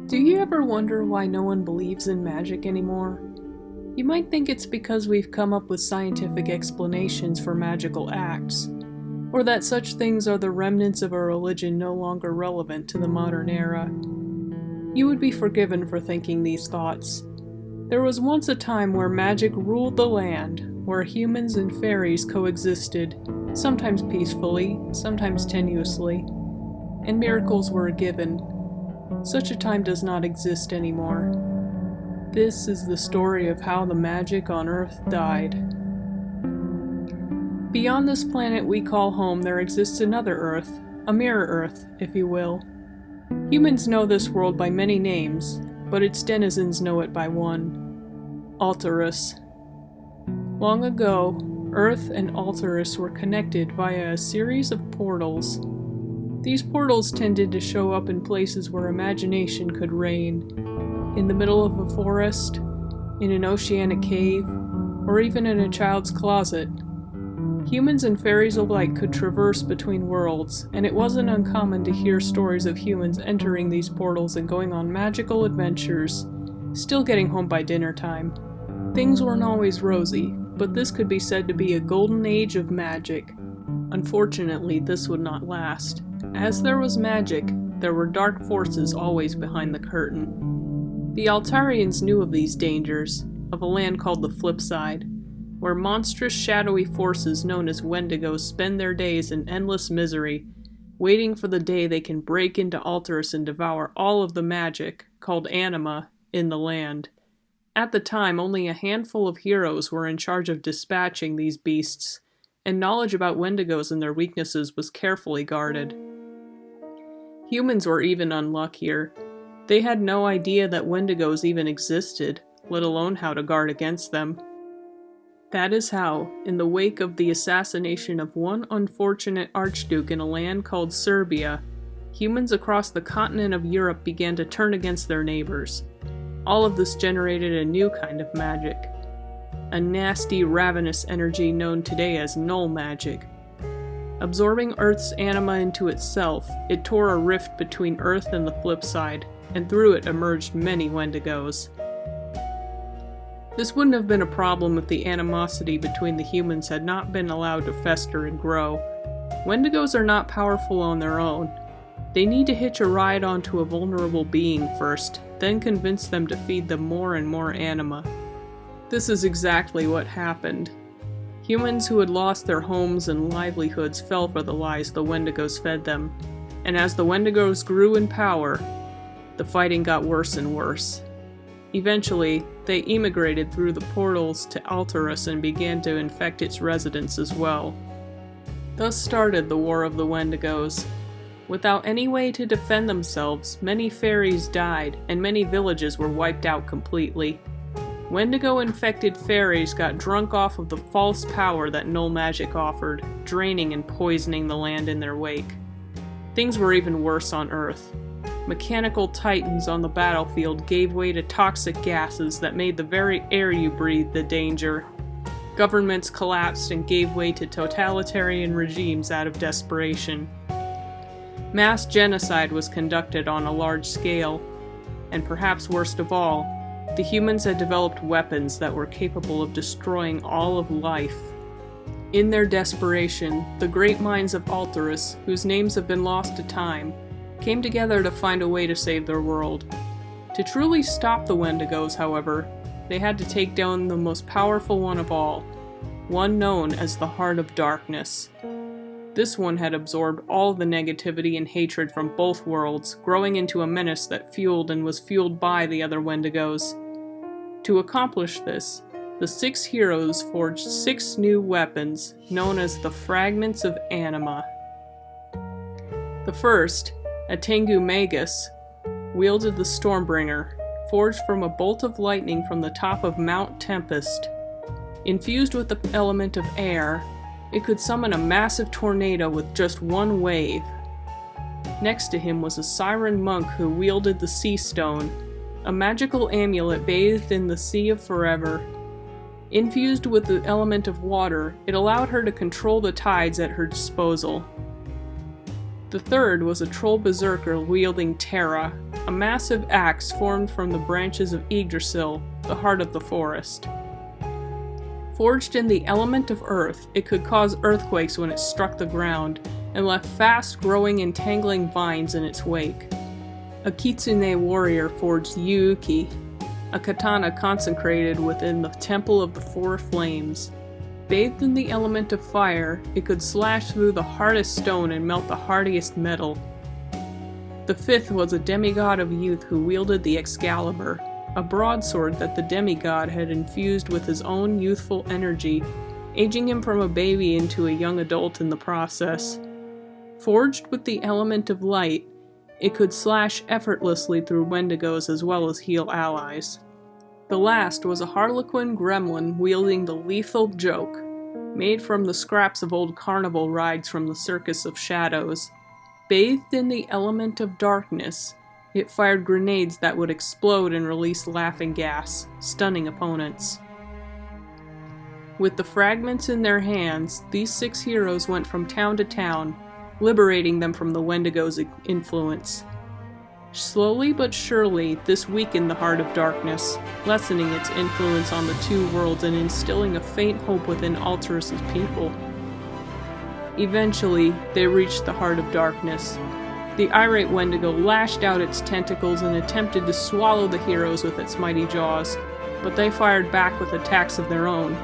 Do you ever wonder why no one believes in magic anymore? You might think it's because we've come up with scientific explanations for magical acts, or that such things are the remnants of a religion no longer relevant to the modern era. You would be forgiven for thinking these thoughts. There was once a time where magic ruled the land, where humans and faeries coexisted, sometimes peacefully, sometimes tenuously, and miracles were a given. Such a time does not exist anymore. This is the story of how the magic on Earth died. Beyond this planet we call home, there exists another Earth, a mirror Earth, if you will. Humans know this world by many names, but its denizens know it by one: Altairus. Long ago, Earth and Altairus were connected via a series of portals. These portals tended to show up in places where imagination could reign, in the middle of a forest, in an oceanic cave, or even in a child's closet. Humans and fairies alike could traverse between worlds, and it wasn't uncommon to hear stories of humans entering these portals and going on magical adventures, still getting home by dinner time. Things weren't always rosy, but this could be said to be a golden age of magic. Unfortunately, this would not last. As there was magic, there were dark forces always behind the curtain. The Altairians knew of these dangers, of a land called the Flip Side, where monstrous shadowy forces known as Wendigoes spend their days in endless misery, waiting for the day they can break into Altairus and devour all of the magic, called anima, in the land. At the time, only a handful of heroes were in charge of dispatching these beasts, and knowledge about Wendigos and their weaknesses was carefully guarded. Humans were even unluckier. They had no idea that Wendigos even existed, let alone how to guard against them. That is how, in the wake of the assassination of one unfortunate archduke in a land called Serbia, humans across the continent of Europe began to turn against their neighbors. All of this generated a new kind of magic. A nasty, ravenous energy known today as null magic. Absorbing Earth's anima into itself, it tore a rift between Earth and the Flip Side, and through it emerged many Wendigos. This wouldn't have been a problem if the animosity between the humans had not been allowed to fester and grow. Wendigos are not powerful on their own. They need to hitch a ride onto a vulnerable being first, then convince them to feed them more and more anima. This is exactly what happened. Humans who had lost their homes and livelihoods fell for the lies the Wendigos fed them, and as the Wendigos grew in power, the fighting got worse and worse. Eventually, they emigrated through the portals to Altairus and began to infect its residents as well. Thus started the War of the Wendigos. Without any way to defend themselves, many fairies died, and many villages were wiped out completely. Wendigo-infected fairies got drunk off of the false power that null magic offered, draining and poisoning the land in their wake. Things were even worse on Earth. Mechanical titans on the battlefield gave way to toxic gases that made the very air you breathed a danger. Governments collapsed and gave way to totalitarian regimes out of desperation. Mass genocide was conducted on a large scale, and perhaps worst of all, the humans had developed weapons that were capable of destroying all of life. In their desperation, the great minds of Altairus, whose names have been lost to time, came together to find a way to save their world. To truly stop the Wendigos, however, they had to take down the most powerful one of all, one known as the Heart of Darkness. This one had absorbed all the negativity and hatred from both worlds, growing into a menace that fueled and was fueled by the other Wendigos. To accomplish this, the 6 heroes forged 6 new weapons, known as the Fragments of Anima. The first, a Tengu Magus, wielded the Stormbringer, forged from a bolt of lightning from the top of Mount Tempest. Infused with the element of air, it could summon a massive tornado with just one wave. Next to him was a Siren monk who wielded the Sea Stone, a magical amulet bathed in the Sea of Forever. Infused with the element of water, it allowed her to control the tides at her disposal. The third was a troll berserker wielding Terra, a massive axe formed from the branches of Yggdrasil, the heart of the forest. Forged in the element of earth, it could cause earthquakes when it struck the ground, and left fast-growing and tangling vines in its wake. A kitsune warrior forged Yuuki, a katana consecrated within the Temple of the Four Flames. Bathed in the element of fire, it could slash through the hardest stone and melt the hardiest metal. The fifth was a demigod of youth who wielded the Excalibur, a broadsword that the demigod had infused with his own youthful energy, aging him from a baby into a young adult in the process. Forged with the element of light, it could slash effortlessly through Wendigoes as well as heal allies. The last was a harlequin gremlin wielding the lethal joke, made from the scraps of old carnival rides from the Circus of Shadows. Bathed in the element of darkness, it fired grenades that would explode and release laughing gas, stunning opponents. With the fragments in their hands, these 6 heroes went from town to town, liberating them from the Wendigo's influence. Slowly but surely, this weakened the Heart of Darkness, lessening its influence on the 2 worlds and instilling a faint hope within Altairus' people. Eventually, they reached the Heart of Darkness. The irate Wendigo lashed out its tentacles and attempted to swallow the heroes with its mighty jaws, but they fired back with attacks of their own.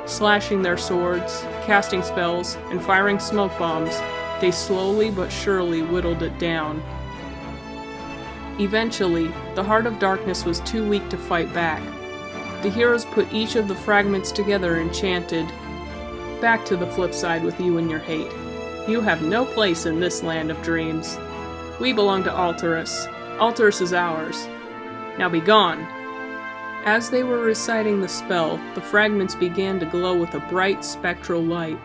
Slashing their swords, casting spells, and firing smoke bombs, they slowly but surely whittled it down. Eventually, the Heart of Darkness was too weak to fight back. The heroes put each of the fragments together and chanted, "Back to the flip side with you and your hate. You have no place in this land of dreams. We belong to Altairus. Altairus is ours. Now be gone." As they were reciting the spell, the fragments began to glow with a bright spectral light.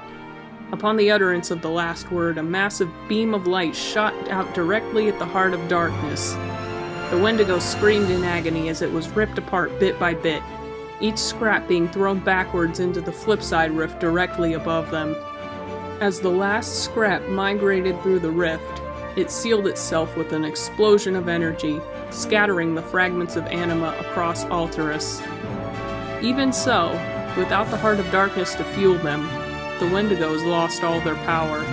Upon the utterance of the last word, a massive beam of light shot out directly at the Heart of Darkness. The Wendigo screamed in agony as it was ripped apart bit by bit, each scrap being thrown backwards into the flipside rift directly above them. As the last scrap migrated through the rift, it sealed itself with an explosion of energy, scattering the fragments of anima across Altairus. Even so, without the Heart of Darkness to fuel them, the Wendigos lost all their power.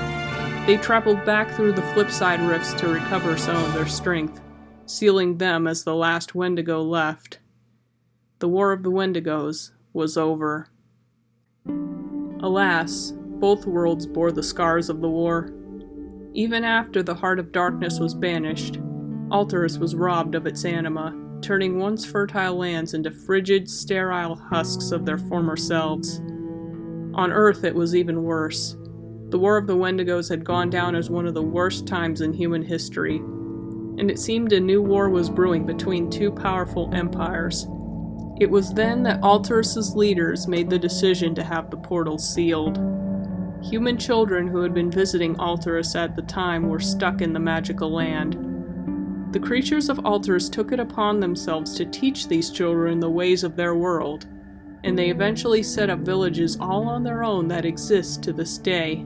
They traveled back through the flipside rifts to recover some of their strength, sealing them as the last Wendigo left. The War of the Wendigos was over. Alas, both worlds bore the scars of the war. Even after the Heart of Darkness was banished, Altairus was robbed of its anima, turning once fertile lands into frigid, sterile husks of their former selves. On Earth it was even worse. The War of the Wendigos had gone down as one of the worst times in human history, and it seemed a new war was brewing between 2 powerful empires. It was then that Altairus' leaders made the decision to have the portals sealed. Human children who had been visiting Altairus at the time were stuck in the magical land. The creatures of Altairus took it upon themselves to teach these children the ways of their world, and they eventually set up villages all on their own that exist to this day.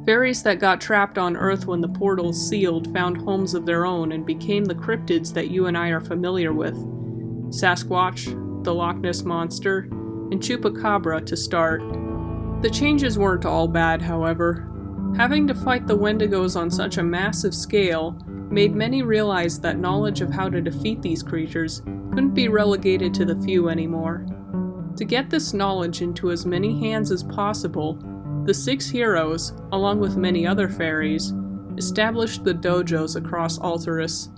Fairies that got trapped on Earth when the portals sealed found homes of their own and became the cryptids that you and I are familiar with. Sasquatch, the Loch Ness Monster, and Chupacabra to start. The changes weren't all bad, however. Having to fight the Wendigos on such a massive scale made many realize that knowledge of how to defeat these creatures couldn't be relegated to the few anymore. To get this knowledge into as many hands as possible, the 6 heroes, along with many other fairies, established the dojos across Altairus.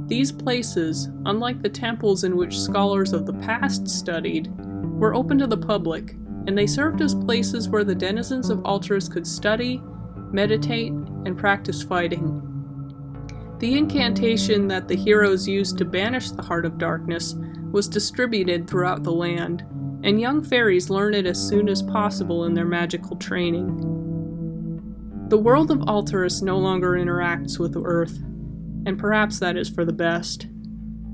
These places, unlike the temples in which scholars of the past studied, were open to the public, and they served as places where the denizens of Altairus could study, meditate, and practice fighting. The incantation that the heroes used to banish the Heart of Darkness was distributed throughout the land, and young fairies learned it as soon as possible in their magical training. The world of Altairus no longer interacts with Earth, and perhaps that is for the best.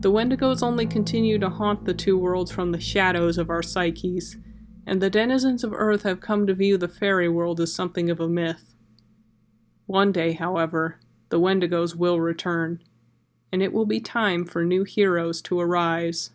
The Wendigos only continue to haunt the 2 worlds from the shadows of our psyches, and the denizens of Earth have come to view the fairy world as something of a myth. One day, however, the Wendigos will return, and it will be time for new heroes to arise.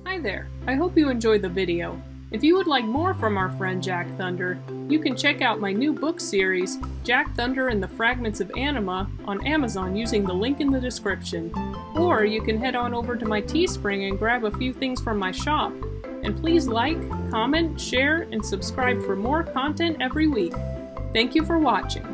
Hi there, I hope you enjoyed the video. If you would like more from our friend Jack Thunder, you can check out my new book series, Jack Thunder and the Fragments of Anima, on Amazon using the link in the description. Or you can head on over to my Teespring and grab a few things from my shop. And please like, comment, share, and subscribe for more content every week. Thank you for watching.